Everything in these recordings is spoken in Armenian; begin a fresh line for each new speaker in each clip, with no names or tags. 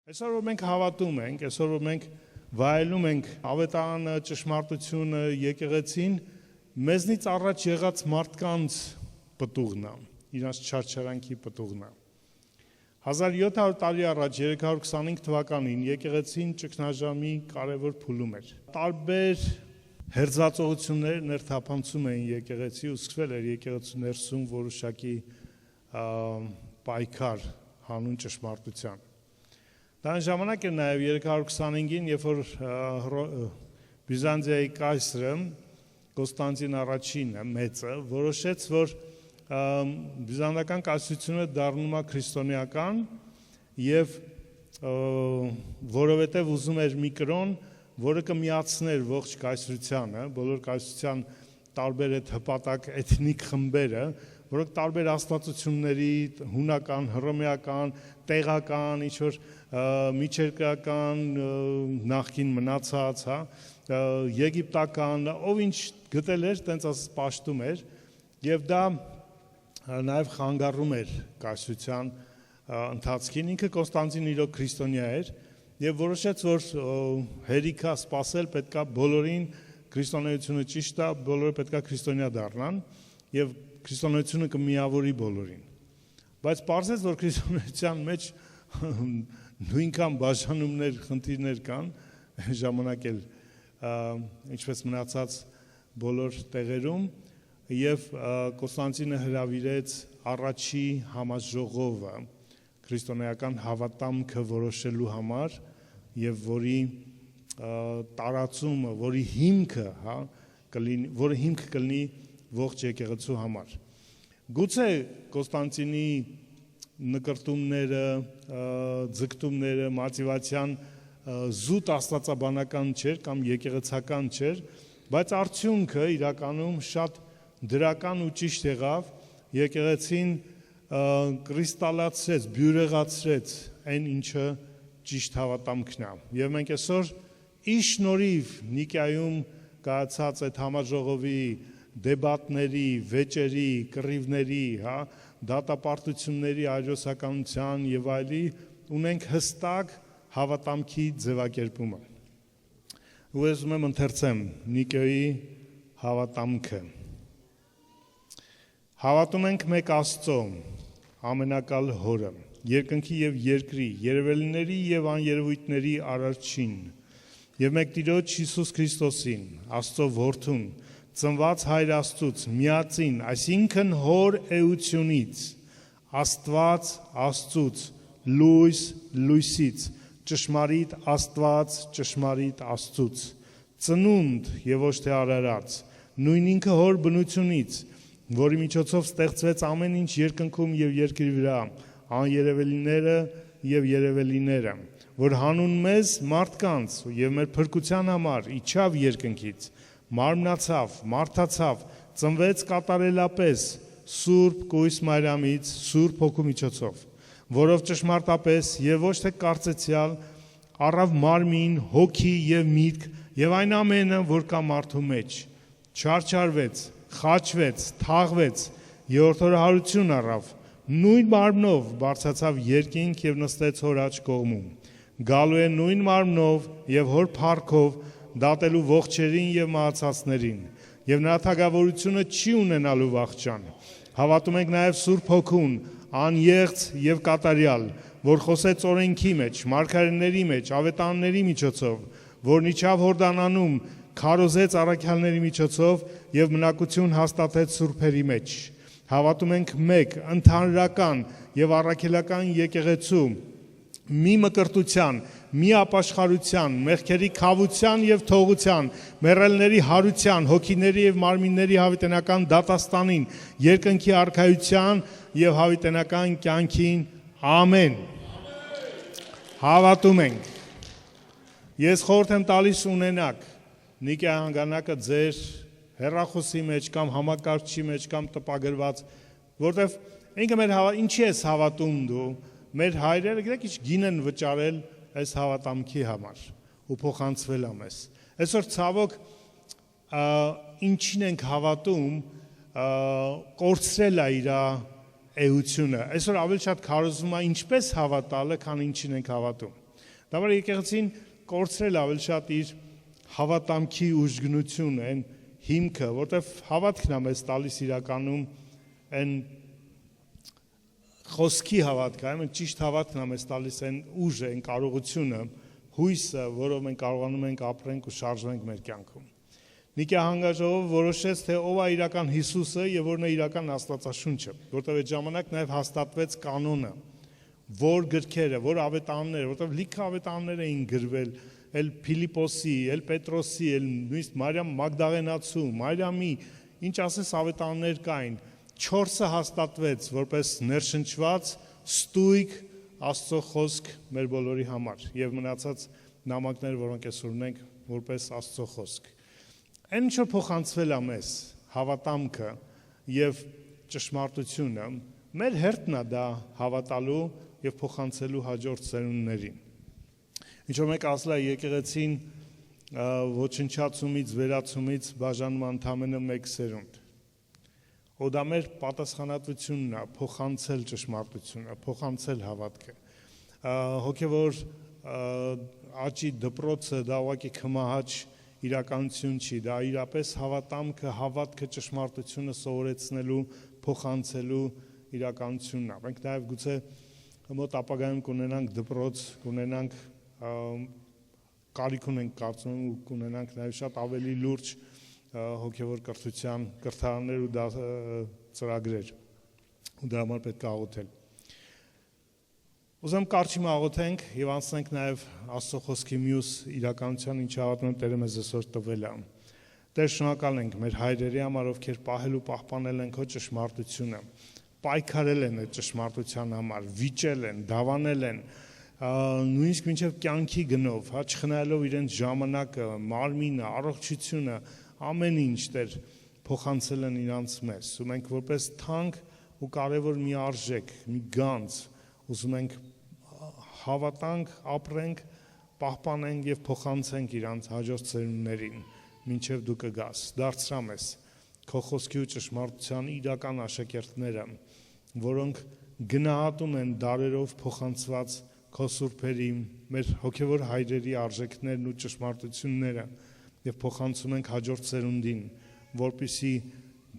Այսօր որ մենք հավատում ենք, այսօր որ մենք վայելում ենք ավետարանը, ճշմարտությունը, եկեղեցին, մեզնից առաջ եղած մարդկանց պտուղն է, իրանց չարչարանքի պտուղն է։ 1700 տարի առաջ 325 թվականին եկեղեցին ճգնաժամի կարևոր փուլում էր։ Տարբեր հերձածողություններ ներթափանցում էին եկեղեցի ու սկսվել էր եկեղեցու ներսում որոշակի պայքար հանուն ճշմարտության։ Դա այն ժամանակ էր նաև 325-ին, երբ որ Բյուզանդիայի կայսրը Կոստանդին առաջինը մեծը որոշեց, որ բյուզանդական կայսրությունը դառնում է քրիստոնեական եւ որովհետեւ ուզում էր մի կրոն, որը կմիացներ ողջ կայսրությանը, բոլոր կայսրության տարբեր հպատակ էթնիկ խմբերը, որոնք տարբեր աստվածությունների, հունական, հռոմեական, տեղական, ինչ-որ միջերկրական, նախկին մնացած, եգիպտական, ով ինչ գտել էր, տենց պաշտում էր, եւ դա նաև խանգարում էր կայսրության ընթացքին, ինքը Կոստանդին իրոք քրիստոնյա էր, եւ որոշեց, որ հերիքա սпасել պետքա բոլորին քրիստոնեությունը ճիշտ է, բոլորը պետքա քրիստոնյա դառնան, եւ քրիստոնեությունը կմիավորի բոլորին։ Բայց պարզեց, որ քրիստոնեության մեջ նույնքան բաժանումներ, խնդիրներ կան, ժամանակ էլ ինչպես մնացած բոլոր տեղերում, եւ Կոստանդինը հրավիրեց առաջի համաժողովը քրիստոնեական հավատամքը որոշելու համար եւ որի տարածումը, որի հիմքը, որը հիմք կլինի ողջ եկեղեցու համար։ Գուցե Կոստանդինի նկրտումները, ձգտումները, մոտիվացիան զուտ աստվածաբանական չէր կամ եկեղեցական չէր, բայց արդյունքը իրականում շատ դրական ու ճիշտ եղավ, եկեղեցին կրիստալացրեց, բյուրեղացրեց այն ինչը ճիշտ հավատամքն է։ Եվ մենք այսօր ի շնորհիվ Նիկայում կայացած այդ համաժողովի դեբատների, վեճերի, կռիվների, դատապարտությունների, այրոսականության եւ այլի ունենք հստակ հավատամքի ձևակերպումը։ Ու ես ուզում եմ ընթերցեմ Նիկեի հավատամքը։ Հավատում ենք մեկ Աստծո, ամենակալ Հորը, երկնքի եւ երկրի, երևելիների եւ աներևույթների Արարչին, եւ մեկ Տիրոջ Հիսուս Քրիստոսին, Աստծո Որդուն, ծնված Հայր Աստծուց, միածին, այսինքն Հոր էությունից, Աստված Աստծուց, լույս լույսից, ճշմարիտ Աստված ճշմարիտ Աստծուց, ծնունդ եւ ոչ թե արարած, նույն ինքը Հոր բնությունից, որի միջոցով ստեղծվեց ամեն ինչ երկնքում եւ երկրի վրա, աներևելիները եւ երևելիները, որ հանուն մեզ մարդկանց եւ մեր փրկության համար իջավ երկնքից, մարմնացավ, մարդացավ, ծնվեց կատարելապես Սուրբ Կույս Մարիամից, Սուրբ Հոգու միջոցով, որով ճշմարտապես եւ ոչ թե կարծեցյալ առավ մարմին, հոգի եւ միտք եւ այն ամենը, որ կա մարդու մեջ, չարչարվեց, խաչվեց, թաղվեց, երրորդ օրը հարություն առավ, նույն մարմնով բարձրացավ երկինք եւ նստեց Հոր աջ կողմում, գալու է նույն մարմնով եւ Հոր փառքով դատելու ողջերին եւ մահացածներին, եւ նրա թագավորությունը չի ունենալու վախճան։ Հավատում ենք նաեւ Սուրբ Հոգուն, անեղծ եւ կատարյալ, որ խոսեց օրենքի մեջ, մարգարեների մեջ, ավետարանների միջոցով, որն իջավ Հորդանանում, քարոզեց առաքյալների միջոցով եւ մնակություն հաստատեց սուրբերի մեջ։ Հավատում ենք մեկ ընդհանրական եւ առաքելական եկեղեցու, մի մկրտության, մի ապաշխարության, մեղքերի քավության եւ թողության, մեռելների հարության, հոգիների եւ մարմինների հավիտենական դատաստանին, երկնքի արքայության եւ հավիտենական կյանքին։ Ամեն։ Հավատում ենք։ Ես խորհուրդ եմ տալիս ունենաք Նիկեա հանգանակը ձեր հեռախոսի մեջ կամ համակարգչի մեջ կամ տպագրված, որտեվ ինքը մեր ինչի ես հավատում դու, մեր հայրերը գիտեք ինչ գին են վճարել այս հավատամքի համար ու փոխանցվել ամես։ Այսօր ցավոք ինչին ենք հավատում, կորցրել է իր էությունը։ Այսօր ավելի շատ քարոզվում է ինչպես հավատալը, քան ինչին ենք հավատում։ Դավար եկեղեցին կորցրել ավելի շատ իր հավատամքի ուժգնությունը, այն հիմքը, որտեվ հավատքն է մեզ տալիս իրականում այն խոսքի հավատքը, այն ճիշտ հավատքն է մեզ տալիս այն ուժը, այն կարողությունը, հույսը, որով մենք կարողանում ենք ապրենք ու շարժվենք մեր կյանքում։ Նիկիա հանգաժողովը որոշեց, թե ով է իրական Հիսուսը եւ որն է իրական Աստվածաշունչը, որտեղ այդ ժամանակ նաեւ հաստատվեց կանոնը, որ գրքերը, որ ավետարանները, որտեղ լիքը ավետարաններ էին գրվել, էլ Փիլիպոսի, էլ Պետրոսի, էլ նույնիսկ Մարիամ Մագդաղենացու, Մարիամի, ինչ ասես ավետարաններ կային, 4-ը հաստատվեց որպես ներշնչված ստույգ Աստծո խոսք մեր բոլորի համար եւ մնացած նամակները, որոնք այսօր ունենք որպես Աստծո խոսք։ Այն ինչ փոխանցվել է մեզ, հավատամքը եւ ճշմարտությունը, մեր հերթն է դա հավատալու եւ փոխանցելու հաջորդ սերունդներին։ Ինչ որ մեկ ասել է եկեղեցին ոչնչացումից, վերացումից բաժանում ընդամենը մեկ սերունդ։ Ու դա մեր պատասխանատվությունն է, փոխանցել ճշմարտությունը, փոխանցել հավատքը։ Հոգևոր աճի դպրոցը դա ուղղակի քմահաճ իրականություն չի, դա իրապես հավատամքը, հավատքը, ճշմարտությունը սովորեցնելու, փոխանցելու իրականությունն է։ Մենք նաև գուցե մոտ ապագայում կունենանք դպրոց, կունենանք կարիք ունենք կարծում ու կունենանք նաև շատ ավելի լուրջ հոգևոր կրթության կրթարաններ ու ծրագրեր ու դրա համար պետք է աղոթել։ Ուզում կարճի աղոթենք եւ անցնենք նաև Աստծո խոսքի մյուս իրականության, ինչ հավատում եմ Տերը մեզ այսօր տվել է։ Տեր, շնորհակալ ենք մեր հայրերի համար, ովքեր պահել ու պահպանել են քո ճշմարտությունը, պայքարել են այդ ճշմարտության համար, վիճել են, դավանել են, նույնիսկ մինչև կյանքի գնով, չխնայելով իրենց ժամանակը, մարմինը, առողջությունը, ամեն ինչ Տեր փոխանցել են իրանց մեզ։ Ու մենք որպես թանկ ու կարևոր մի արժեք, մի գանձ, ուզում ենք հավատանք, ապրենք, պահպանենք եւ փոխանցենք իրանց հաջորդ սերունդներին, մինչև դու կգաս։ Դարձրա մեզ քո խոսքի ու ճշմարտության իրական աշակերտները, որոնք գնահատում են դարերով փոխանցված քո սուրբերի, մեր հոգևոր հայրերի արժեքներն ու ճշմարտությունները եւ փոխանցում ենք հաջորդ սերունդին, որպեսզի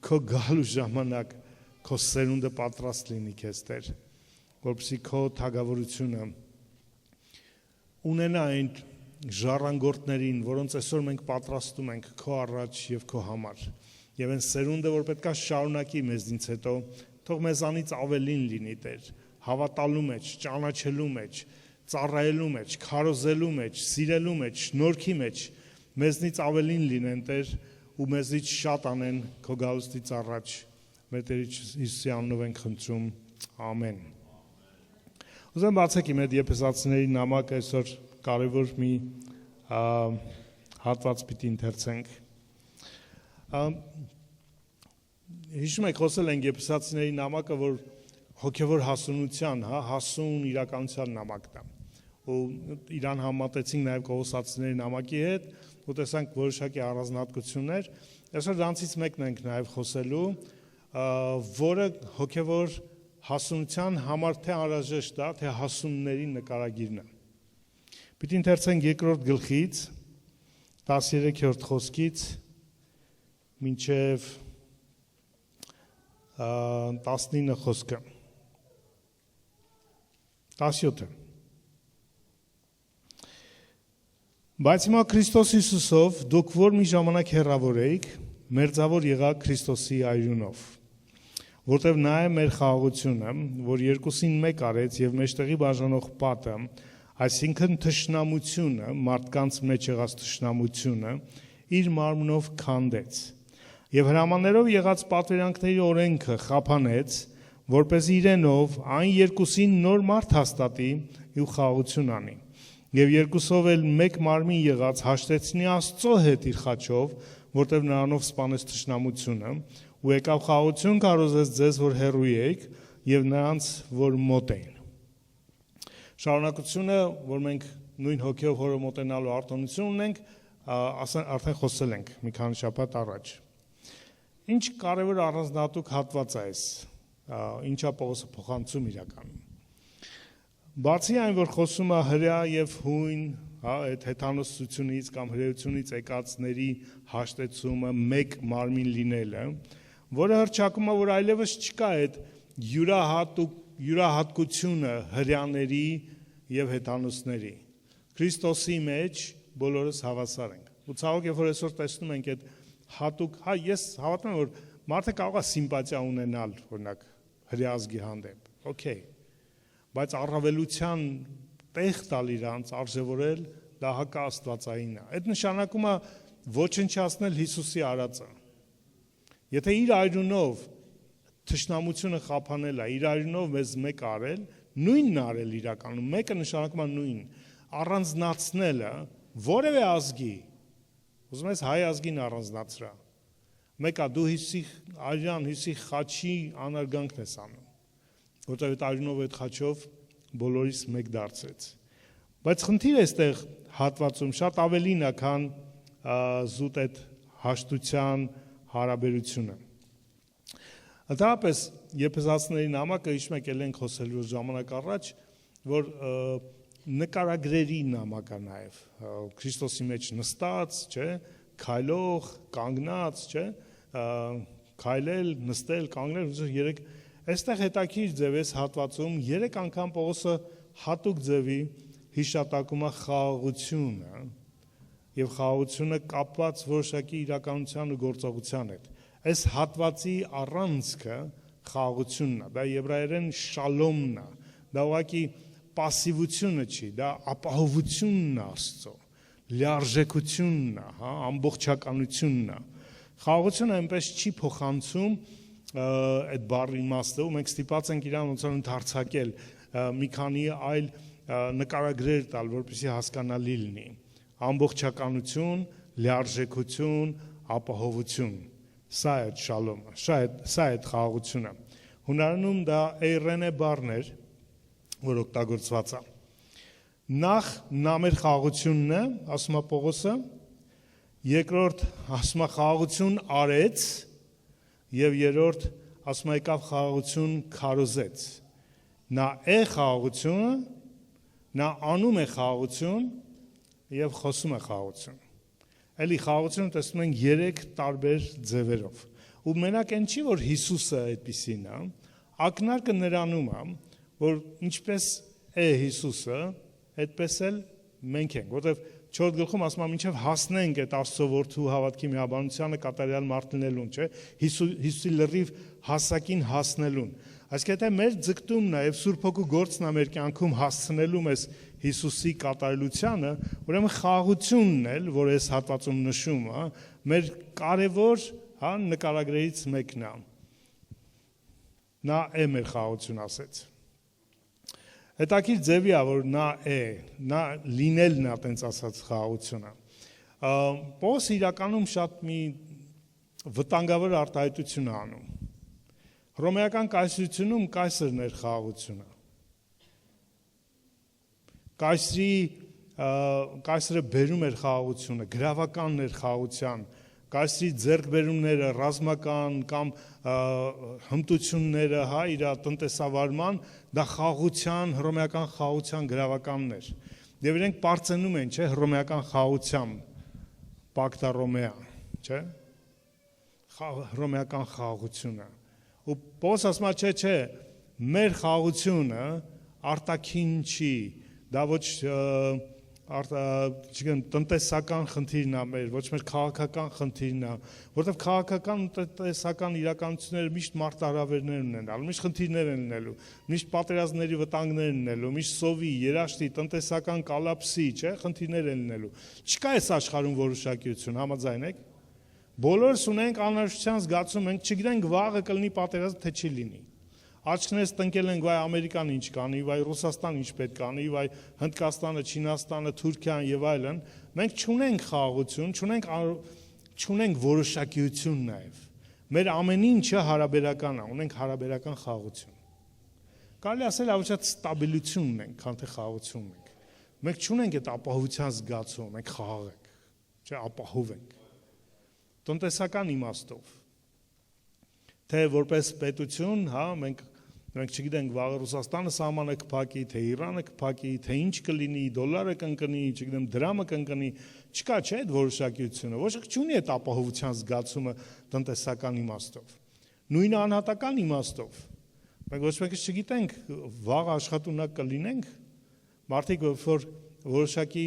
քո գալու ժամանակ քո սերունդը պատրաստ լինի քեզ Տեր, որպեսզի քո թագավորությունը ունենա այն ժառանգորդներին, որոնց այսօր մենք պատրաստում ենք քո առաջ եւ քո համար։ Եվ այն սերունդը, որ պետքա շարունակի մեզնից հետո, թող մեզանից ավելին լինի Տեր, հավատալու մեջ, ճանաչելու մեջ, ծառայելու մեջ, քարոզելու մեջ, սիրելու մեջ, շնորհքի մեջ, մեզնից ավելին լինեն Տեր ու մեզից շատ անեն քո գալուստից առաջ։ Մեր Տեր Հիսուսի անունով ենք խնդրում։ Ամեն։ Ուզում բացեք իմ հետ Եփեսացիների նամակը այսօր կարևոր մի հատված պիտի ընթերցենք։ Հիշում եք խոսել ենք Եփեսացիների նամակը, որ հոգևոր հասունության, հասուն իրականության նամակն է։ Ու իրան համատեցինք նաև Կողոսացիների նամակի հետ, ու տեսանք որոշակի առանձնահատկություններ։ Այսօր դրանցից մեկն ենք նաև խոսելու, որը հոգևոր հասունության համար թե անհրաժեշտ է, թե հասունների նկարագիրն է։ Պիտի ընթերցենք 2-րդ գլխից 13-րդ խոսքից մինչև 19 խոսքը։ 17-ը։ Բայց հիմա Քրիստոս Հիսուսով դուք որ մի ժամանակ հեռավոր էիք, մերձավոր եղաք Քրիստոսի այրունով, որտեղ նա է մեր խաղաղությունը, որ երկուսին մեկ արեց եւ մեջտեղի բաժանող պատը, այսինքն թշնամությունը, մարդկանց մեջ եղած թշնամությունը, իր մարմնով քանդեց եւ հրամաններով եղած պատվիրանքների օրենքը խափանեց, որպեսզի իրենով այն երկուսին նոր մարդ հաստատի ու խաղաղություն անի։ Եվ երկուսով էլ մեկ մարմին եղած հաշտեցնի Աստծո հետ իր խաչով, որտեղ նրանով սպանեց թշնամությունը, ու եկավ խաղաղություն կարոզեց ձեզ, որ հեռու եք, եւ նրանց, որ մոտ էին։ Շարունակությունը, որ մենք նույն հոգեով հորը մոտենալու արտոնություն ունենք, արդեն խոսել ենք մի քանի շաբաթ առաջ։ Ինչ կարևոր առանձնահատուկ հատված է այս, ինչա Պողոսը փոխանցում իրականում։ Բացի այն, որ խոսում է հրյա եւ հույն, հա, այդ հեթանոսությունից կամ հրեությունից եկածների հաշտեցումը մեկ մարմին լինելը, որը հռչակում է, որ այլևս չկա այդ յուրահատկությունը հրյաների եւ հեթանոսների։ Քրիստոսի մեջ բոլորս հավասար ենք։ Ու ցավոք, երբ որ այսօր տեսնում ենք այդ հատուկ, հա, ես հավատում եմ, որ մարդը կարող է սիմպաթիա ունենալ, օրինակ, հրեազգի հանդեպ, օքեյ, բայց առավելության տեղ տալ իրանց, արժևորել, դա հակաաստվածային է։ Այդ նշանակում է ոչնչացնել Հիսուսի արածը։ Եթե իր այրունով թշնամությունը խափանել է, իր այրունով մեզ մեկ արել, նույնն արել իրականում, մեկը նշանակում է նույն, առանձնացնելը որևէ ազգի, ուզում ես հայ ազգին առանձնացրա, մեկա դու Հիսուսի արյան, Հիսուսի խաչի անարգանքն ես անում, որտեղ այդ այրունով այդ խաչով բոլորիս մեկ դարձրեց։ Բայց խնդիրը այստեղ հատվածում շատ ավելին է, քան զուտ այդ հաշտության հարաբերությունը։ Ընդհանրապես եփեսացիների նամակը հիշում եք ել ենք խոսելու ժամանակ առաջ, որ նկարագրերի նամակ է նաև, Քրիստոսի մեջ նստած, չէ, քայլող, կանգնած, չէ, քայլել, նստել, կանգնել, երեք այստեղ հետաքրքիր ձև էս հատվածում 3 անգամ Պողոսը հատուկ ձևի հիշատակում է խաղաղությունը եւ խաղաղությունը կապված որոշակի իրականության ու գործողության հետ։ Այս հատվածի առանցքը խաղաղությունն է, դա եբրայերեն շալոմն է, դա ուղղակի պասիվությունը չի, դա ապահովությունն է Աստծո, լիարժեքությունն է, հա, ամբողջականությունն է։ Խաղաղությունը այնպես չի փոխանցում այդ բառի իմաստը, ու մենք ստիպած ենք իրան ոնց որ ընդհարցակել մի քանի այլ նկարագրեր տալ, որպեսզի հասկանալի լինի։ Ամբողջականություն, լիարժեքություն, ապահովություն։ Սա է շալոմը, սա է խաղաղությունը։ Հունարենում դա էյրենե բառն էր, որ օգտագործված է։ Նախ նա մեր խաղաղությունն է, ասում է Պողոսը, երկրորդ ասում է խաղաղություն արեց, եւ երրորդ ասում է եկավ խաղաղություն քարոզեց։ Նա է խաղաղությունը, նա անում է խաղաղություն եւ խոսում է խաղաղություն։ Էլի խաղաղությունը տեսնում ենք 3 տարբեր ձևերով։ Ու մենակ այն չի, որ Հիսուսը այդպիսին է, ակնարկը նրանում է, որ ինչպես է Հիսուսը, այդպես էլ մենք ենք, որովհետեւ 4 գլխում ասում է մինչև հասնենք այդ Աստծո որդու հավատքի միաբանությանը կատարյալ մարդ լինելուն, չէ, Հիսուսի լրիվ հասակին հասնելուն։ Այսինքն եթե մեր ձգտումն է եւ Սուրբ Հոգու գործն է մեր կյանքում հասցնելու մեզ Հիսուսի կատարելությանը, ուրեմն խաղաղությունն էլ, որ այս հատվածում նշում է, մեր կարևոր, հա, նկարագրերից մեկն է։ Նա է մեր խաղաղություն ասեց։ Հետաքրքիր ձևի է, որ նա է, նա լինելն է, տենց ասած խաղաղությունը։ Պողոսը իրականում շատ մի վտանգավոր արտահայտություն է անում։ Հռոմեական կայսրությունում կայսրն էր խաղաղությունը։ Կայսրը բերում էր խաղաղությունը, գրավականն էր խաղաղության, կայսրի ձեռքբերումները, ռազմական կամ հմտությունները, հա, իր տնտեսավարման, դա խաղաղության, հռոմեական խաղաղության գրավականն էր։ Եվ իրենք պարծենում են, չէ, հռոմեական խաղաղությամբ, Պակտա Ռոմեա, չէ, հռոմեական խաղաղությունը։ Ու Պողոս ասում է, չէ, մեր խաղաղությունը արտաքին չի, դա ոչ տնտեսական խնդիրն է մեր, ոչ մեր քաղաքական խնդիրն է, որովհետև քաղաքական ու տնտեսական իրականությունները միշտ մարտահրավերներ են ունենալու, միշտ խնդիրներ են լինելու, միշտ պատերազմների վտանգներ են լինելու, միշտ սովի, երաշտի, տնտեսական կոլապսի, չէ, խնդիրներ են լինելու։ Չկա այս աշխարհում որոշակիություն, համաձայն եք։ Բոլորս ունենք անհրաժեշտության զգացում, մենք չգիտենք վաղը կլինի պատերազմ, թե չի լինի։ Աչքներս տնկել ենք, վայ Ամերիկան ինչ կանի, վայ Ռուսաստան ինչ պետք անի, վայ Հնդկաստանը, Չինաստանը, Թուրքիան եւ այլն։ Մենք չունենք խաղաղություն, չունենք որոշակիություն նաեւ։ Մեր ամեն ինչը հարաբերական է, ունենք հարաբերական խաղաղություն։ Կարելի ասել ավելի ստաբիլություն ունենք, քան թե խաղաղություն ունենք։ Մենք չունենք այդ ապահովության զգացում, մենք խաղաղ ենք, չէ, ապահով ենք։ Տնտեսական իմաստով, թե որպես պետություն, հա, մենք Մենք չգիտենք վաղը Ռուսաստանը սահմանը կփակի, թե Իրանը կփակի, թե ինչ կլինի, դոլարը կընկնի, չգիտեմ դրամը կընկնի, չկա չէ այդ որոշակիությունը, ոչ չունի այդ ապահովության զգացումը տնտեսական իմաստով, նույն անհատական իմաստով, մենք ոչ մեկը չգիտենք վաղ աշխատունակ կլինենք, մարդիկ որ որոշակի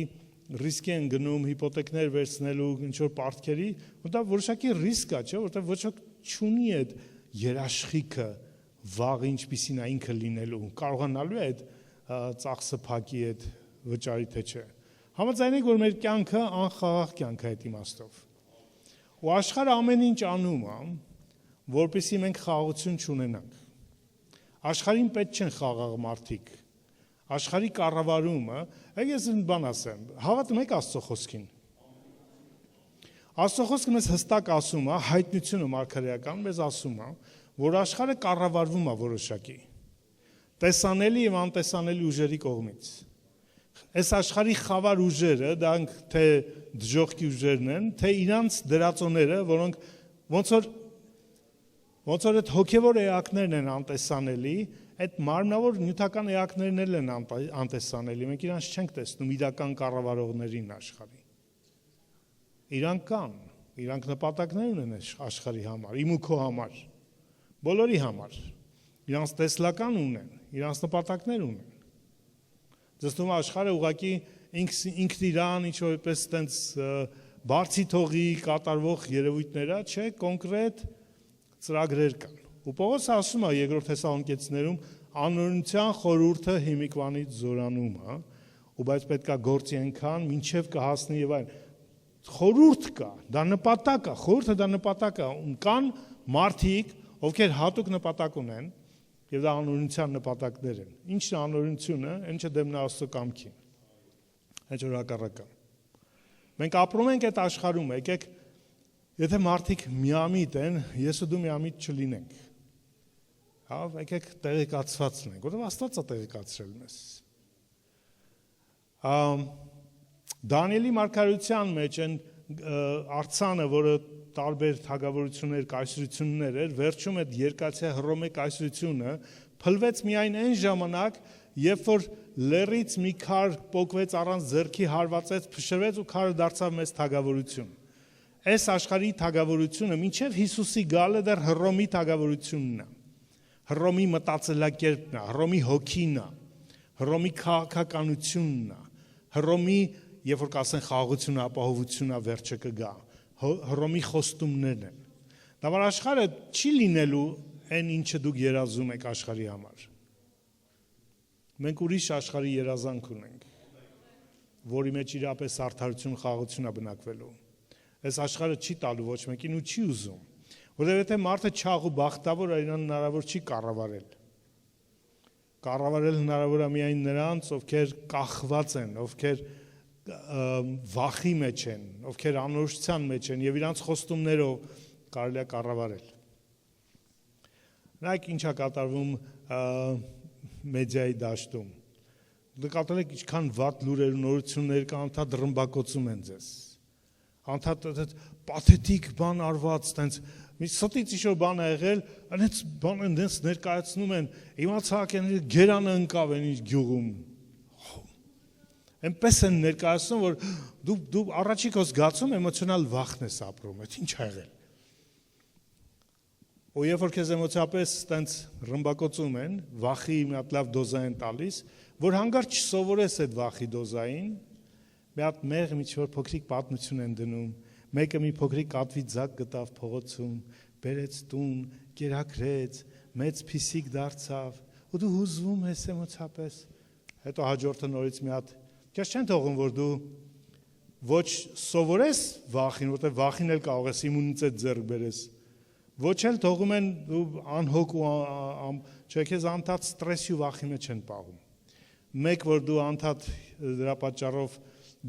ռիսկ են գնում հիպոթեքներ վերցնելու ինչ-որ պարտքերի, դա որոշակի ռիսկ է, չէ, որտեղ ոչ ոք չունի այդ երաշխիքը վաղ ինչպիսին է ինքը լինելու, կարողանալու է այդ ծախսը փակի այդ վճարի թե չէ։ Համաձայնեք, որ մեր կյանքը անխաղաղ կյանք է այդ իմաստով։ Ու աշխարհը ամեն ինչ անում է, որպեսզի մենք խաղաղություն չունենանք։ Աշխարհին պետք չեն խաղաղ մարդիկ։ Աշխարհի կառավարումը, ես մի բան ասեմ, հավատում եք Աստծո խոսքին։ Աստծո խոսքը մեզ հստակ ասում է, հայտնությունը մարգարեական մեզ ասում է, որ աշխարհը կառավարվում է որոշակի տեսանելի եւ անտեսանելի ուժերի կողմից։ Այս աշխարհի խավար ուժերը, դրանք թե դժողքի ուժերն են, թե իրանց դրածոները, որոնք ոնց որ այդ հոգեվոր էակներն են անտեսանելի, այդ մարմնավոր նյութական էակներն էլ են անտեսանելի, մենք իրանց չենք տեսնում իրական կառավարողներին աշխարհի։ Իրանք կան, իրանք նպատակներ ունեն աշխարհի համար, իմ ու քո համար, բոլորի համար, իրանց տեսլական ունեն, իրանց նպատակներ ունեն։ Ձգտում աշխարհը ուղղակի ինքն իրան ինչ որպես այդպես բարձի թողի կատարվող երևույթներ, չէ, կոնկրետ ծրագրեր կան։ Ու Պողոսը ասում է երկրորդ Թեսաղոնիկեցիներում անօրինության խորհուրդը հիմիկվանից զորանում է, ու բայց պետքա գործի այնքան, մինչև կհասնի եւ այլն։ Խորհուրդ կա, դա նպատակ է, խորհուրդը դա նպատակ է, կան մարդիկ, ովքեր հատուկ նպատակ ունեն, եւ դա անօրինության նպատակներ են։ Ինչն է անօրինությունը, ինչը դեմն է Աստծո կամքին։ Հենց որ հակառակը։ Մենք ապրում ենք այդ աշխարհում, եկեք, եթե մարդիկ միամիտ են, ես ու դու միամիտ չլինենք։ Հա, եկեք տեղեկացված լինենք, որովհետեւ Աստված է տեղեկացրել մեզ։ Դանիելի մարգարեության մեջ են արձանը, որը տարբեր թագավորություններ, կայսրություններ էր, վերջում այդ երկացիա Հռոմե կայսրությունը փլվեց միայն այն ժամանակ, երբ որ լեռից մի քար պոկվեց առանց ձեռքի հարվածեց, փշրվեց ու քարը դարձավ մեծ թագավորություն։ Այս աշխարհի թագավորությունը մինչև Հիսուսի գալը դեռ Հռոմի թագավորությունն է։ Հռոմի մտածելակերպն է, Հռոմի հոգին է, Հռոմի քաղաքականությունն է, Հռոմի, երբ որ կասեն խաղաղությունը, ապահովությունը վերջը կգա, Հռոմի խոստումներն են։ Դավար աշխարհը չի լինելու այն ինչը դուք երազում եք աշխարհի համար։ Մենք ուրիշ աշխարհի երազանք ունենք, որի մեջ իրապես արդարություն, խաղաղություն է բնակվելու։ Այս աշխարհը չի տալու ոչ մեկին ու չի ուզում, որովհետև եթե մարդը չաղ ու բախտավոր է, իրան հնարավոր չի կառավարել։ Կառավարել հնարավոր է միայն նրանց, ովքեր կախված են, ովքեր վախի մեջ են, ովքեր անորոշության մեջ են եւ իրանց խոստումներով կարելի է կառավարել։ Նայեք ինչ է կատարվում մեդիայի դաշտում։ Նկատել եք ինչքան վատ լուրեր ու նորություններ կան, անդադ ռմբակոծում են ձեզ։ Անդադ այդ պաթետիկ բան արված, տենց մի ստից ինչ-որ բան է եղել, այնց բան են դες ներկայացնում են, իմացաք են գերանը ընկավ են ինչ գյուղում։ Այնպես են ներկայացնում, որ դու առաջիկո զգացում էմոցիոնալ վախն ես ապրում, այդ ինչ ա եղել։ Ու երբ որ քեզ էմոցիապես տենց ռմբակոծում են, վախի մի հատ լավ դոզա են տալիս, որ հանգարց չսովորես այդ վախի դոզային, մի հատ մեղ ինչ-որ փոքրիկ պատմություն են դնում, մեկը մի փոքրիկ կատվի ձակ գտավ փողոցում, բերեց տուն, կերակրեց, մեծ փիսիկ դարձավ, ու դու հուզվում ես էմոցիապես։ Հետո հաջորդը նորից մի հատ քեզ չեն թողում, որ դու ոչ սովորես վախին, որտեղ վախին էլ կարող ես իմունիտետ ձեռք բերես, ոչ էլ թողում են դու անհոգ ու չէ քեզ անդադ ստրեսի ու վախի մեջ են պահում։ Մեկ որ դու անդադ դրա պատճառով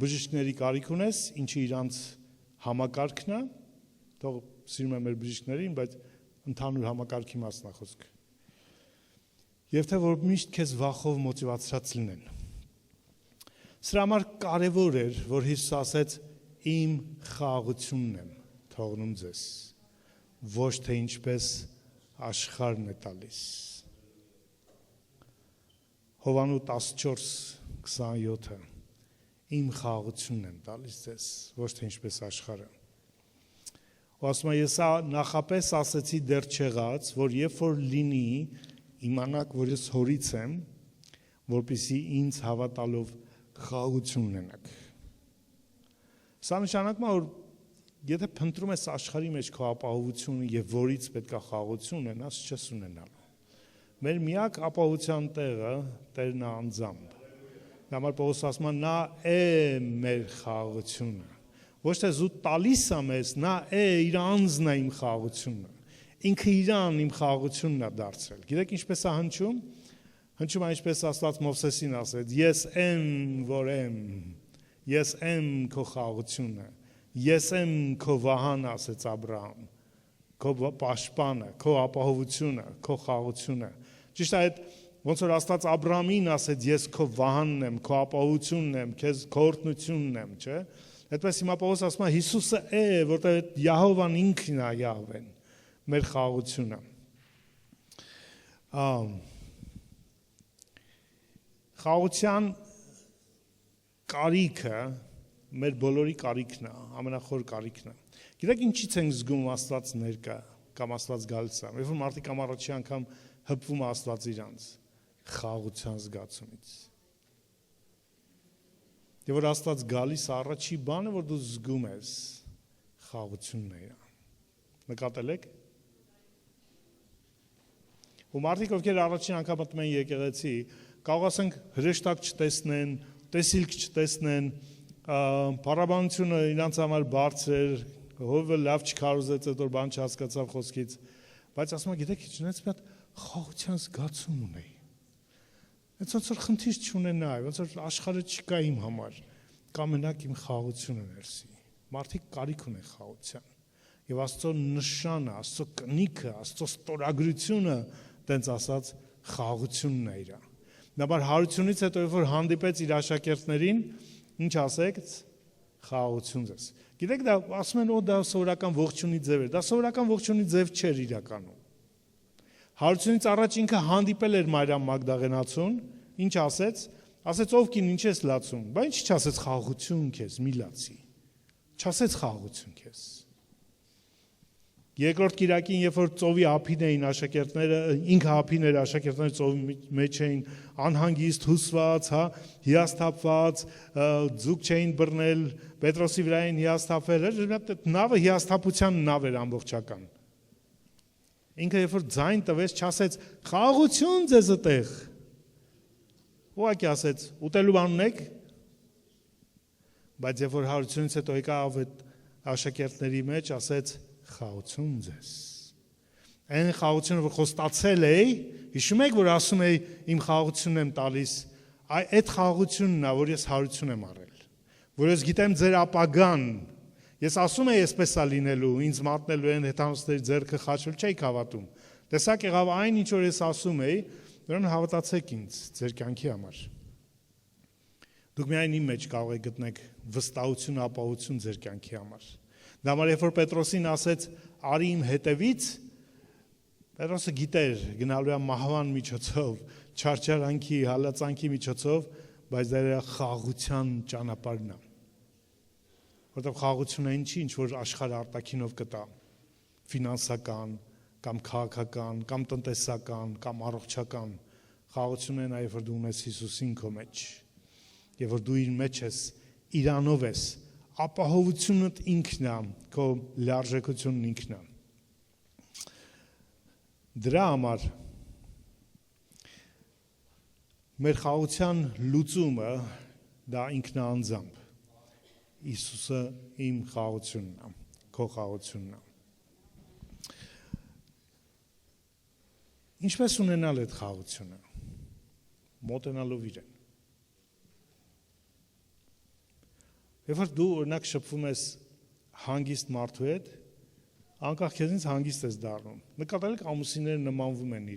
բժիշկների կարիք ունես, ինչը իրանց համակարգն է, թող սիրում եմ մեր բժիշկներին, բայց ընդհանուր համակարգի մասն է խոսքը։ Եվ թե որ միշտ քեզ վախով մոտիվացրած լինեն։ Սրա համար կարևոր էր, որ Հիսուս ասեց. «Իմ խաղաղությունն եմ թողնում ձեզ, ոչ թե ինչպես աշխարհն է տալիս»։ Հովանու 14:27 իմ խաղաղությունն եմ տալիս ձեզ, ոչ թե ինչպես աշխարհը։ Ու ասում է, ես նախապես ասեցի դեռ չեղած, որ երբ որ լինի, իմանաք, որ ես հորից եմ, որպեսզի ինձ հավատալով խաղաղություն ունենաք։ Սա նշանակում է, որ եթե փնտրում ես աշխարհի մեջ քո ապահովությունը եւ որից պետքա խաղաղություն ունենաս, չես ունենալու։ Մեր միակ ապահովության տեղը Տերն է անձամբ։ Համար Պողոս ասում է, նա է մեր խաղաղությունը։ Ոչ թե զուտ տալիս է մեզ, նա է, իր անձն է իմ խաղաղությունը։ Ինքը իրան իմ խաղաղությունն է դարձրել։ Գիտեք ինչպես է հնչում։ Հնչում է ինչպես Աստված Մովսեսին ասեց. ես եմ, որ եմ։ Ես եմ քո խաղաղությունը։ Ես եմ քո վահանը, ասեց Աբրահամ։ Քո պաշտպանը, քո ապահովությունը, քո խաղաղությունը։ Ճիշտ է, այդ ոնց որ Աստված Աբրահամին ասեց, ես քո վահանն եմ, քո ապահովությունն եմ, քեզ քո օրհնությունն եմ, չէ՞։ Այդպես հիմա Պողոս ասում է, Հիսուսը է, որտեղ Յահովան ինքն է Յահվեն, մեր խաղաղությունը։ Խաղաղության կարիքը մեր բոլորի կարիքն է, ամենախոր կարիքն է։ Գիտեք ինչից ենք զգում Աստված ներկա կամ Աստված գալիս է։ Երբ որ մարդիկ կամ առաջի անգամ հպվում է Աստված իրանց խաղաղության զգացումից։ Եվ որ Աստված գալիս առաջի բանը, որ դու զգում ես խաղաղությունն է։ Նկատել եք։ Ու մարդիկ ովքեր առաջին անգամ մտնում են եկեղեցի, կարող ասենք հրեշտակ չտեսնեն, տեսիլք չտեսնեն, փառաբանությունը իրանց համար բարձր, հովը լավ չքարոզեց, այդ որ բան չհասկացավ խոսքից, բայց ասում եմ, գիտեք, ինձ մի հատ խաղաղության զգացում ունեի։ Այդ ոնց որ խնդիր չունենայի, ոնց որ աշխարհը չկա իմ համար, կամ մենակ իմ խաղաղությունը ներսի։ Մարդիկ կարիք ունեն խաղաղության։ Եվ Աստծո նշանը, Աստծո կնիքը, Աստծո ստորագրությունը, տենց ասած, խաղաղությունն է իրա։ Նաբար հարությունից հետո երբ որ հանդիպեց իր աշակերտներին, ինչ ասեք, խաղաղություն ձեզ։ Գիտեք, դա ասում են, դա սովորական ողջունի ձև էր, դա սովորական ողջունի ձև չէր իրականում։ Հարությունից առաջ ինքը հանդիպել էր Մարիամ Մագդաղենացուն, ինչ ասեց, ասեց ով կին ինչ ես լացում, բա ինչ չասեց խաղաղություն քեզ, մի լացի, չասեց խաղաղություն քեզ։ Երկրորդ կիրակին, երբ որ ծովի ափին էին աշակերտները, ինքը ափին էր աշակերտները ծովի մեջ էին անհանգիստ, հուսված, հա, հիասթափված, ձուկ չէին բռնել, Պետրոսի վրա էին հիասթափվել, նավը հիասթափության նավ էր ամբողջական։ Ինքը երբ որ ձայն տվեց, չասեց խաղաղություն ձեզ այդտեղ։ Ուղղակի ասեց ուտելու բան ունեք, բայց երբ որ հարությունից հետո եկավ այդ աշակերտների մեջ, ասեց խաղաղություն ձեզ։ Այն խաղաղությունը, որ խոստացել էի, հիշում եք, որ ասում էի իմ խաղաղությունն եմ տալիս, այդ խաղաղությունն է, որ ես հարություն եմ առել, որ ես գիտեմ ձեր ապագան, ես ասում էի այսպես է լինելու, ինձ մատնելու են հեթանոսների ձեռքը խաչվել, չէիք հավատում։ Տեսակ եղավ այն, ինչ որ ես ասում էի, դրան հավատացեք ինձ, ձեր կյանքի համար։ Դուք միայն իմ մեջ կարող եք գտնեք վստահություն, ապահովություն ձեր կյանքի համար։ Դա համար երբ որ Պետրոսին ասեց արի իմ հետևից, Պետրոսը գիտեր գնալու է մահվան միջոցով, չարչարանքի, հալածանքի միջոցով, բայց դա էր խաղաղության ճանապարհն է։ Որտեղ խաղաղությունը ինչ որ աշխարհը արտաքինով կտա, ֆինանսական, կամ քաղաքական, կամ տնտեսական, կամ առողջական, խաղաղությունն է նա, երբ որ դու ունես Հիսուսին քո մեջ, երբ որ դու իր մեջ ես, իրանով ես, ապահովությունդ ինքն է, քո լիարժեքությունն ինքն է։ Դրա համար մեր խաղաղության լուծումը դա ինքնաանձամբ Հիսուսը իմ խաղաղությունն է, քո խաղաղությունն է։ Ինչպես ունենալ այդ խաղաղությունը, մոտենալով իրեն։ Երբ որ դու օրինակ շփվում ես հանգիստ մարդու հետ, անկախ քեզնից հանգիստ ես դառնում։ Նկատել եք ամուսինները նմանվում են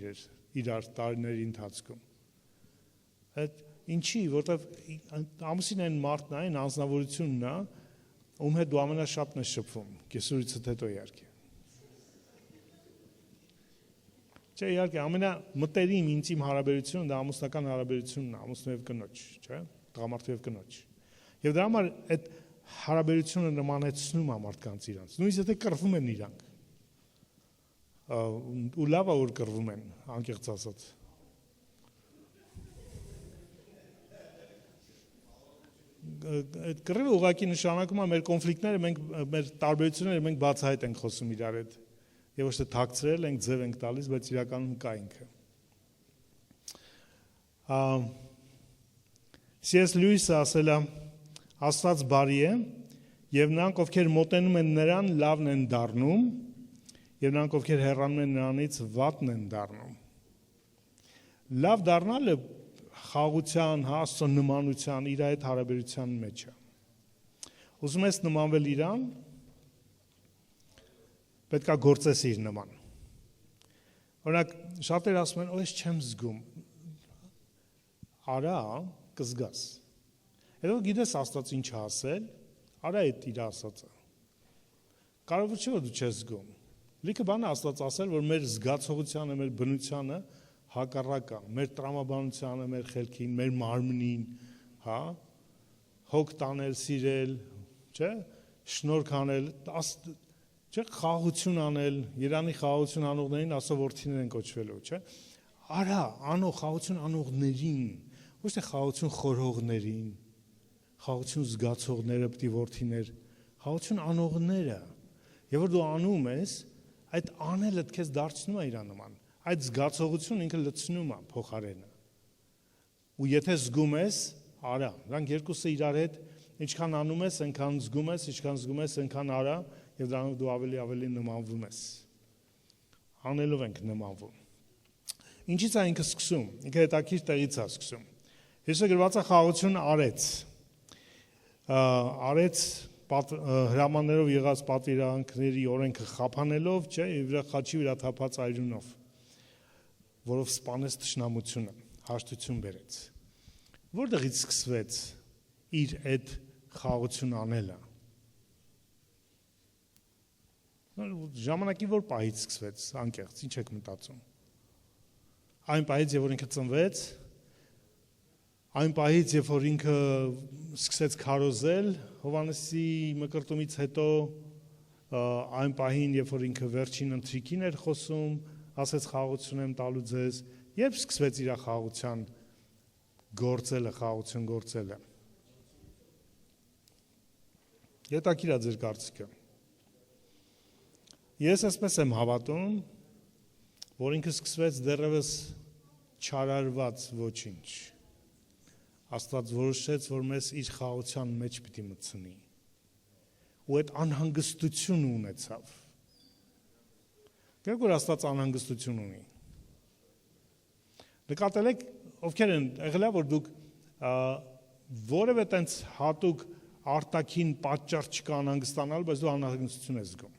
իրար տարիների ընթացքում։ Այդ ինչի, որտեվ ամուսինն մարդն է, այն անձնավորությունն է, ում հետ դու ամենաշատն ես շփվում, կեսուրիցդ հետո իհարկե։ Չէ, իհարկե ամենամտերիմ ինտիմ հարաբերությունը դա ամուսնական հարաբերությունն է, ամուսնու եւ կնոջ, չէ, տղամարդու եւ կնոջ։ Եվ դրա համար այդ հարաբերությունը նմանեցնում է մարդկանց իրանց։ Նույնիսկ եթե կռվում են իրանք։ Ու լավ է որ կռվում են, անկեղծ ասած։ Այդ կռիվը ուղղակի նշանակում է մեր կոնֆլիկտները, մեր տարբերությունները մենք բացահայտ ենք խոսում իրար հետ։ Եվ ոչ թե թաքցրել ենք, ձև ենք տալիս, բայց իրականում կա ինքը։ C.S. Lewis-ը ասել է. Աստված բարի է, եւ նրանք, ովքեր մոտենում են նրան, լավն են դառնում, եւ նրանք, ովքեր հեռանում են նրանից, վատն են դառնում։ Լավ դառնալը խաղաղության, Աստծո նմանության, իր այդ հարաբերության մեջ է։ Ուզում ես նմանվել իրան, պետք է գործես իր նման։ Օրինակ, շատեր ասում են, ես չեմ զգում։ Արա, կզգաս։ Հետո գիտես Աստված ինչ է ասել, արա այդ իր ասածը։ Կարևոր չէ որ դու չես զգում։ Լիքը բան է Աստված ասել, որ մեր զգացողությանը, մեր բնությանը հակառակ է, մեր տրամաբանությանը, մեր խելքին, մեր մարմնին, հա, հոգ տանել, սիրել, չէ, շնորհք անել, չէ, խաղաղություն անել, Երանի խաղաղություն անողներին ասո որդիներ են կոչվելու, չէ։ Արա, անող խաղաղություն անողներին, ոչ թե խաղաղություն խորհողներին, խաղաղություն զգացողները պիտի որդիներ, խաղաղություն անողները։ Եվ որ դու անում ես, այդ անելը քեզ դարձնում է իրան նման։ Այդ զգացողությունը ինքը լցնում է փոխարենը։ Ու եթե զգում ես, արա, դրանք երկուսը իրար հետ ինչքան անում ես, այնքան զգում ես, ինչքան զգում ես, այնքան արա, եւ դրանով դու ավելի նմանվում ես։ Անելով ենք նմանվում։ Ինչից է ինքը սկսում։ Ինքը հետաքրքիր տեղից է սկսում։ Հեսը գրված է խաղաղություն արեց։ Արեց հրամաններով եղած պատվիրանքների օրենքը խափանելով, չէ, եւ իր խաչի վրա թափած այրունով, որով սպանեց թշնամությունը, հաշտություն բերեց։ Որտեղից սկսվեց իր այդ խաղաղություն անելը։ Ժամանակի որ պահից սկսվեց, անկեղծ, ինչ եք մտածում։ Այն պահից, երբ որ ինքը ծնվեց, այն պահից, երբ որ ինքը սկսեց քարոզել, Հովհաննեսի մկրտումից հետո, այն պահին, երբ որ ինքը վերջին ընթրիքին էր խոսում, ասեց խաղաղություն եմ տալու ձեզ, երբ սկսվեց իր խաղաղության գործելը, խաղաղություն գործելը։ Հետաքրքիր է ձեր կարծիքը։ Ես այսպես եմ հավատում, որ ինքը սկսվեց դեռևս չարարված ոչինչ։ Աստված որոշեց, որ մեզ իր խաղաղության մեջ պիտի մտցնի։ Ու այդ անհանգստություն ունեցավ։ Գիտեք որ Աստված անհանգստություն ունի։ Նկատել եք, ովքեր են եղել է, որ դուք որևէ տենց հատուկ արտաքին պատճառ չկա անհանգստանալ, բայց դու անհանգստություն ես զգում։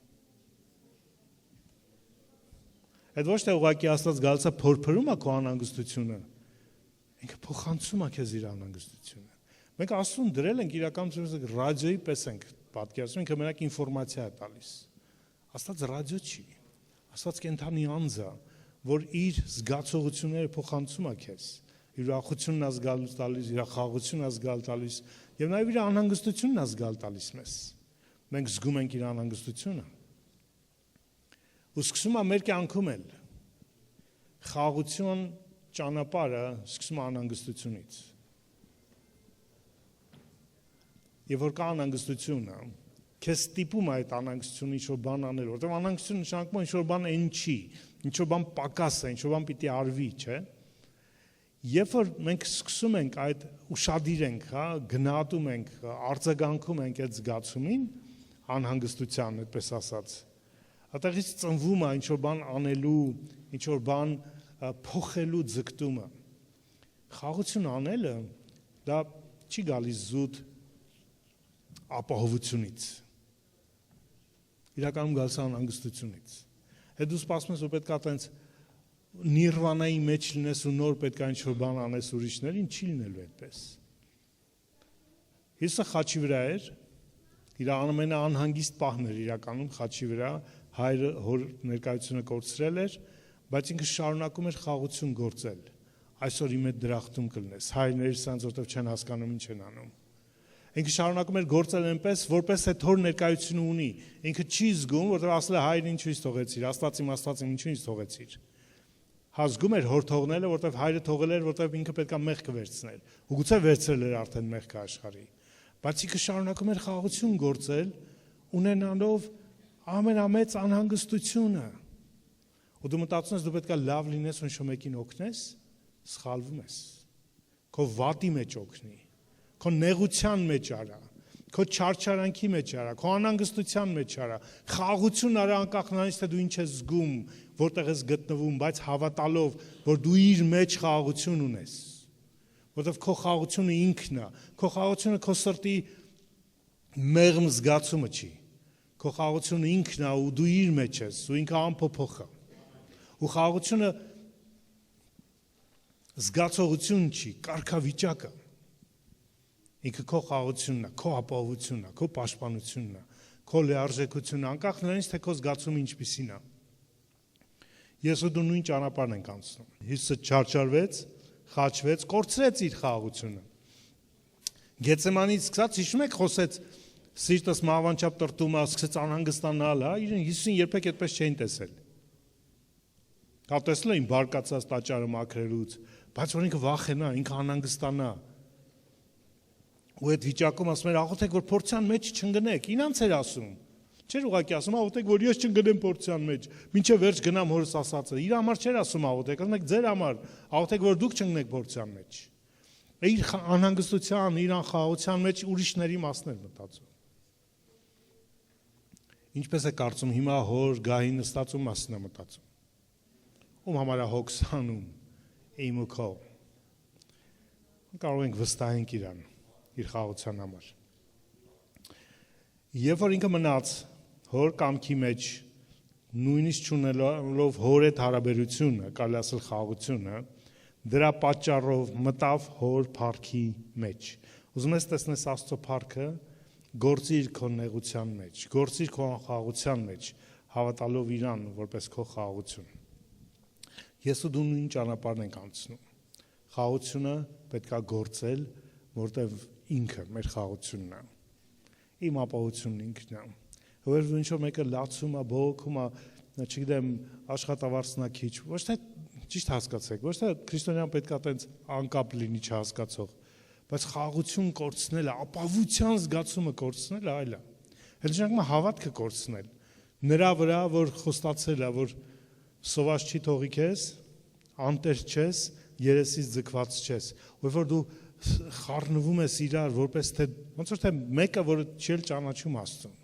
Այդ ոչ թե ուղղակի Աստված գալիս է փորփրում է քո անհանգստությունը, ինքը փոխանցում է քեզ իր անհանգստությունը։ Մենք Աստծուն դրել ենք իրականություն ռադիոյի պես ենք պատկերացնում, ինքը մենակ ինֆորմացիա է տալիս։ Աստված ռադիո չի։ Աստված կենթանի անձ է, որ իր զգացողությունները փոխանցում է քեզ։ Իր ուրախությունն է զգալ տալիս, իր խաղաղությունն է զգալ տալիս, եւ նաեւ իր անհանգստությունն է զգալ տալիս մեզ։ Մենք զգում ենք իր անհանգստությունը։ Ու սկսում է մեր կյանքում էլ խաղաղություն ճանապարհը սկսում է անհանգստությունից։ Եվ որ կա անհանգստությունը, քեզ ստիպում է այդ անհանգստությունը ինչ-որ բան անել, որտեղ անհանգստությունը նշանակում է ինչ-որ բան այն չի, ինչ-որ բան պակաս է, ինչ-որ բան պիտի արվի, չէ՞։ Երբ որ մենք սկսում ենք այդ ուշադիր ենք, հա, գնահատում ենք, արձագանքում ենք այդ զգացումին, անհանգստության, այդպես ասած, այդտեղից ծնվում է ինչ-որ բան անելու, ինչ-որ բան փոխելու ձգտումը։ Խաղաղություն անելը դա չի գալիս զուտ ապահովությունից։ Իրականում գալիս է անհանգստությունից։ Հետ դու սպասում ես, որ պետք է տենց նիրվանայի մեջ լինես ու նոր պետք է ինչ-որ բան անես ուրիշներին, չի լինելու այդպես։ Հիսուսը խաչի վրա էր, իր ամենաանհանգիստ պահն էր իրականում խաչի վրա, հայրը հոր ներկայությունը կորցրել էր, բայց ինքը շարունակում էր խաղաղություն գործել։ Այսօր իմ հետ դրախտում կլնես, հայրներս սրանց որտեղ չեն հասկանում ինչ են անում։ Ինքը շարունակում էր գործել այնպես, որպես է թոր ներկայությունը ունի։ Ինքը չի զգում, որտեղ ասել է հայրը ինչու ինձ թողեցիր, Աստված ինչու ինձ թողեցիր։ Զգում էր հոր թողնելը, որտեղ հայրը թողել էր, որտեղ ինքը պետք է մեղքը վերցներ։ Ու գուցե վերցրել էր արդեն մեղքը աշխարհի։ Բայց ինքը շարունակում էր խաղաղություն գործել, ունենալով ամենամեծ անհանգստությունը։ Ու դու մտածում ես դու պետք է լավ լինես ու ինչ-որ մեկին օգնես, սխալվում ես։ Քո վատի մեջ օգնի, քո նեղության մեջ արա, քո չարչարանքի մեջ արա, քո անհանգստության մեջ արա, խաղաղություն արա անկախ նրանից թե դու ինչ ես զգում, որտեղ ես գտնվում, բայց հավատալով, որ դու իր մեջ խաղաղություն ունես։ Որտեղ քո խաղաղությունը ինքն է, քո խաղաղությունը քո սրտի մեղմ զգացումը չի։ Քո խաղաղությունը ինքն է ու դու իր մեջ ես, ու ինքը անփոփոխ է։ Ու խաղաղությունը զգացողություն չի, կարգավիճակ է։ Ինքը քո խաղաղությունն է, քո ապահովությունն է, քո պաշտպանությունն է, քո լիարժեքությունն է, անկախ նրանից թե քո զգացումը ինչպիսին է։ Ես ու դու նույն ճանապարհն ենք անցնում։ Հիսուսը չարչարվեց, խաչվեց, կորցրեց իր խաղաղությունը։ Գեցսեմանից սկսած հիշում եք խոսեց սիրտս մահվանչապ տրտում է, սկսեց անհանգստանալ, հա, Հիսուսին երբեք այդպես չէին տեսել։ Կա տեսել էին բարկացած տաճարը մաքրելուց, բայց որ ինքը վախենա, ինքը անհանգստանա։ Ու այդ վիճակում ասում էր աղոթեք որ փորձյան մեջ չընկնեք, ինանց էր ասում։ Չէր ուղղակի ասում աղոթեք որ ես չընկնեմ փորձյան մեջ, մինչև վերջ գնամ հորս ասածը։ Իր համար չէր ասում աղոթեք, ասում եք ձեր համար, աղոթեք որ դուք չընկնեք փորձյան մեջ։ Իր անհանգստության, իր անխաղաղության մեջ ուրիշների մասն էր մտածում։ Ինչպես է կարծում հիմա հոր գահի նստածում մասն է մտածում։ Ում համար է հոգսանում իմ ու քո։ Կարող ենք վստահենք իրան, իր խաղաղության համար։ Երբ որ ինքը մնաց հոր կամքի մեջ, նույնիսկ չունելով հոր այդ հարաբերությունը, կարելի ասել խաղաղությունը, դրա պատճառով մտավ հոր փառքի մեջ։ Ուզում ես տեսնես Աստծո փառքը, գործիր քո նեղության մեջ, գործիր քո անխաղաղության մեջ, հավատալով իրան որպես քո խաղաղություն։ Ես ու դու նույն ճանապարհն ենք անցնում։ Խաղաղությունը պետք է գործել, որտեղ ինքը մեր խաղաղությունն է։ Իմ ապահովությունն ինքն է։ Որ ինչ-որ մեկը լացում է, բողոքում է, չգիտեմ, աշխատավարձնակիչ, ոչ թե ճիշտ հասկացեք, ոչ թե քրիստոնյան պետք է այտենց անկապ լինի չհասկացող, բայց խաղաղություն կորցնելը, ապահովության զգացումը կորցնելը այլ է։ Այդ նշանակում է հավատքը կորցնել։ Նրա վրա, որ խոստացել է, որ սոված չի թողի քեզ, անտեր չես, երեսից ձգված չես, որ դու խառնվում ես իրար, որպես թե ոնց որ թե մեկը, որը չի ճանաչում Աստծուն։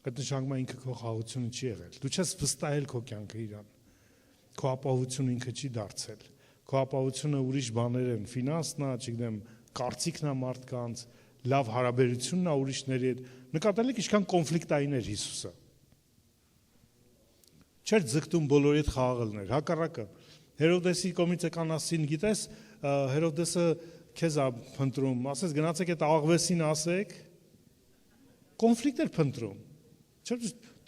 Այդ նշանակում է ինքը քո խաղաղությունը չի եղել։ Դու չես վստահել քո կյանքը իրան։ Քո ապահովությունը ինքը չի դարձել։ Քո ապահովությունը ուրիշ բաներ են, ֆինանսն է, չգիտեմ, կարծիքն է մարդկանց, լավ հարաբերությունն է ուրիշների հետ։ Նկատել եք ինչքան կոնֆլիկտային էր Հիսուսը։ Չէր ձգտում բոլորի հետ խաղաղ լինել, հակառակը։ Հերովդեսի կողմից եկան ասին, գիտես, Հերովդեսը քեզ է փնտրում, ասես գնացեք այդ աղվեսին ասեք, կոնֆլիկտ էր փնտրում։ Չէ՞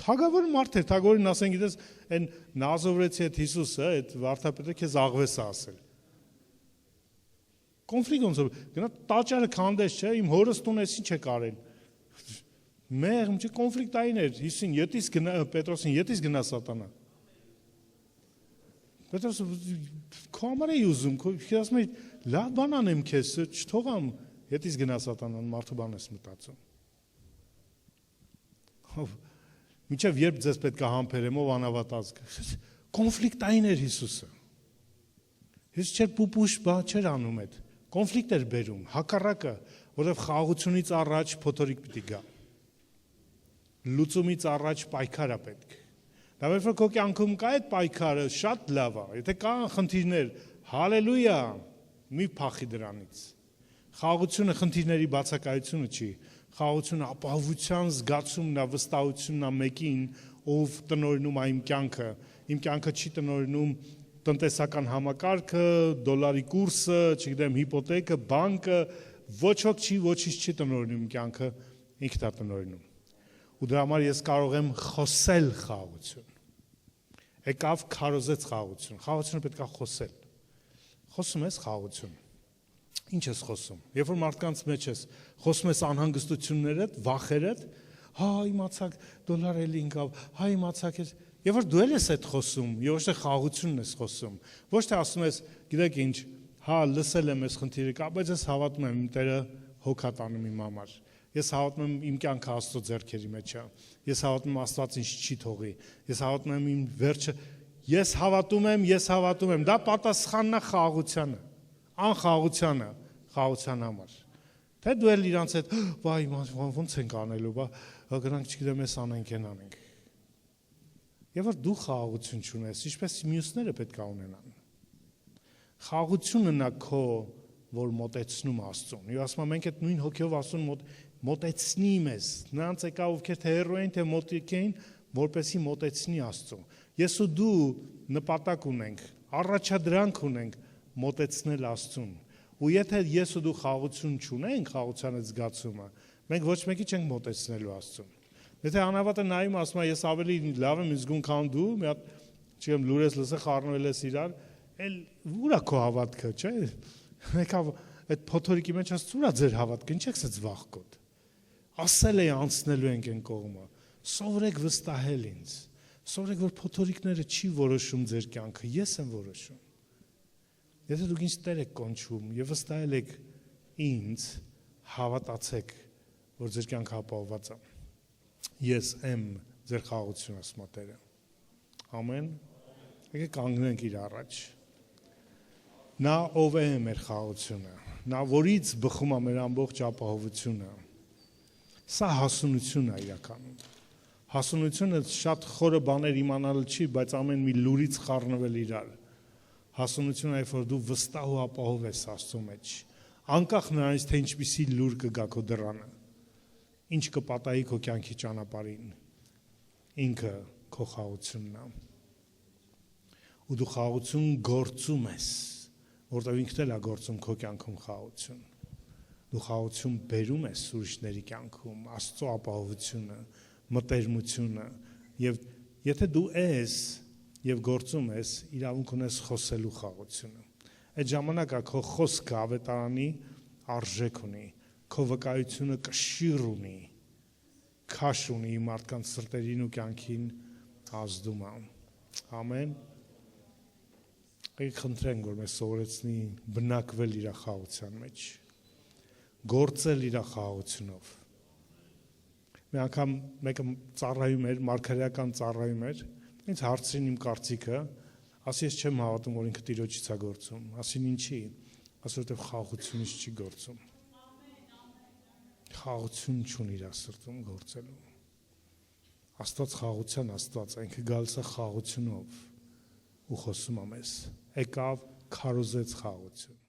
թագավոր մարդ էր, թագավորին ասեն, գիտես, այն Նազովրեցի այդ Հիսուսը, այդ վարդապետը քեզ աղվես է ասել։ Կոնֆլիկտ ոնց որ գնա տաճարը քանդես, չէ՞, իմ հորս տունես ինչ է կարել։ Մեղմ չի կոնֆլիկտային էր, Հիսուսին ետից գնա, Պետրոսին ետից գնա սատանա։ Պետրոսը քո համար էի ուզում, քո ասում էի լավ բան անեմ քեզ, չթողամ, ետից գնա սատանան, մարդու բան ես մտածում։ Մինչև երբ ձեզ պետք է համբերեմ, ով անավատազգ։ Կոնֆլիկտային էր Հիսուսը։ Հիսուս չէր պուպուշ բա չէր անում այդ։ Կոնֆլիկտ էր բերում, հակառակը, որովհետև խաղաղությունից առաջ փոթորիկ պիտի գա։ Լուծումից առաջ պայքար է պետք։ Դա որ քո կյանքում կա այդ պայքարը, շատ լավ է։ Եթե կան խնդիրներ, հալելույա, մի փախի դրանից։ Խաղաղությունը խնդիրների բացակայությունը չի։ Խաղաղությունը ապահովության զգացումն է, վստահությունն է մեկին, ով տնօրինում է իմ կյանքը։ Իմ կյանքը չի տնօրինում տնտեսական համակարգը, դոլարի կուրսը, չգիտեմ, հիպոթեկը, բանկը, ոչ ոք չի, ոչինչ չի տնօրինում իմ կյանքը, ինքն է տնօրինում։ Ու դրա համար ես կարող եմ խոսել խաղաղություն։ Եկավ քարոզեց խաղաղություն։ Խաղաղությունը պետք է խոսել։ Խոսում ես խաղաղություն։ Ինչ ես խոսում։ Երբ որ մարդկանց մեջ ես, խոսում ես անհանգստություններդ, վախերդ, հա իմացակ դոլար էլի ինքավ, հա իմացակ ես, երբ որ դու ես այդ խոսում, եւ ոչ թե խաղաղությունն ես խոսում, ոչ թե ասում ես, գիտեք ինչ, հա լսել եմ այս խնդիրը, բայց ես հավատում եմ իմ Տերը հոգա տանում իմ համար։ Ես հավատում եմ իմ կյանքը Աստծո ձեռքերի մեջ է։ Ես հավատում եմ Աստված ինձ չի թողի։ Ես հավատում եմ իմ վերջը։ Ես հավատում եմ։ Դա պատասխանն է խաղաղությանը, անխաղաղությանը, խաղաղության համար։ Թե դու էլ իրանց հետ, վայ, ոնց ենք անելու, բա գրանք չգիտեմ, ես անենք, են անենք։ Եվ որ դու խաղաղություն չունես, ինչպես մյուսները պետք է ունենան։ Խաղաղությունը նա քո որ մոտեցնում Աստծուն։ Եվ ասում եմ մենք այդ նույն հոգով Աստծուն մոտեցնի մեզ։ Նրանց եկա ովքեր թե հեռու են, թե մոտիկ էին, որպեսի մոտեցնի Աստծուն։ Ես ու դու նպատակ ունենք, առաջադրանք ունենք մոտեցնել Աստծուն։ Ու եթե ես ու դու խաղաղություն չունենք, խաղաղության զգացումը, մենք ոչ մեկի չենք մոտեցնելու Աստծուն։ Եթե անհավատը նայում ասում է ես ավելի լավ եմ զգում, քան դու, մի հատ չեմ լուրես լսել, խառնվել ես իրար, էլ ուրա քո հավատքը, չէ՞։ Մեկը այդ փոթորիկի մեջ ասում ուրա ձեր հավատքը, ինչ եք սենց վախկոտ։ Ասել է անցնելու ենք այն կողմը։ Սովորեք վստահել ինձ։ Սովորեք որ փոթորիկները չի որոշում ձեր կյանքը, ես եմ որոշում։ Եթե դուք ինձ Տեր եք կոչում եւ վստահել եք ինձ, հավատացեք, որ ձեր կյանքը ապահովված է։ Ես եմ ձեր խաղաղությունը, ասում է Տերը։ Ամեն։ Եկեք կանգնենք իր առաջ։ Նա ով է մեր խաղաղությունը, նա որից բխում է մեր ամբողջ ապահովությունը։ Սա հասունություն է իրականում։ Հասունությունը շատ խորը բաներ իմանալը չի, բայց ամեն մի լուրից խառնվել իրար։ Հասունությունը է, որ դու վստահ ու ապահով ես Աստծո մեջ։ Անկախ նրանից, թե ինչպիսի լուր կգա քո դռանը, ինչ կպատահի քո կյանքի ճանապարհին, ինքը քո խաղաղությունն է։ Ու դու խաղաղություն գործում ես, որտեղ ինքն էլ է գործում քո կյանքում խաղաղություն։ Դու խաղաղություն բերում ես ուրիշների կյանքում, Աստծո ապահովությունը, մտերմությունը, եւ եթե դու ես եւ գործում ես, իրավունք ունես խոսելու խաղաղությունը։ Այդ ժամանակ քո խոսքը ավետարանի արժեք ունի, քո վկայությունը կշիռ ունի, քաշ ունի մարդկանց սրտերին ու կյանքին ազդում է։ Ամեն։ Եկեք խնդրենք, որ մեզ սովորեցնի բնակվել իր խաղաղության մեջ, գործել իր խաղաղությունով։ Մի անգամ մեկը ծառայում էր, մարգարեական ծառայում էր, ինձ հարցրին իմ կարծիքը, ասի ես չեմ հավատում, որ ինքը Տիրոջից է գործում, ասին ինչի, ասի որտեղ խաղաղությունից չի գործում։ Խաղաղություն չունի իր սրտում գործելու։ Աստված խաղաղության Աստված, ինքը գալիս է խաղաղությունով ու խոսում է մեզ։ Եկավ քարոզեց խաղաղություն։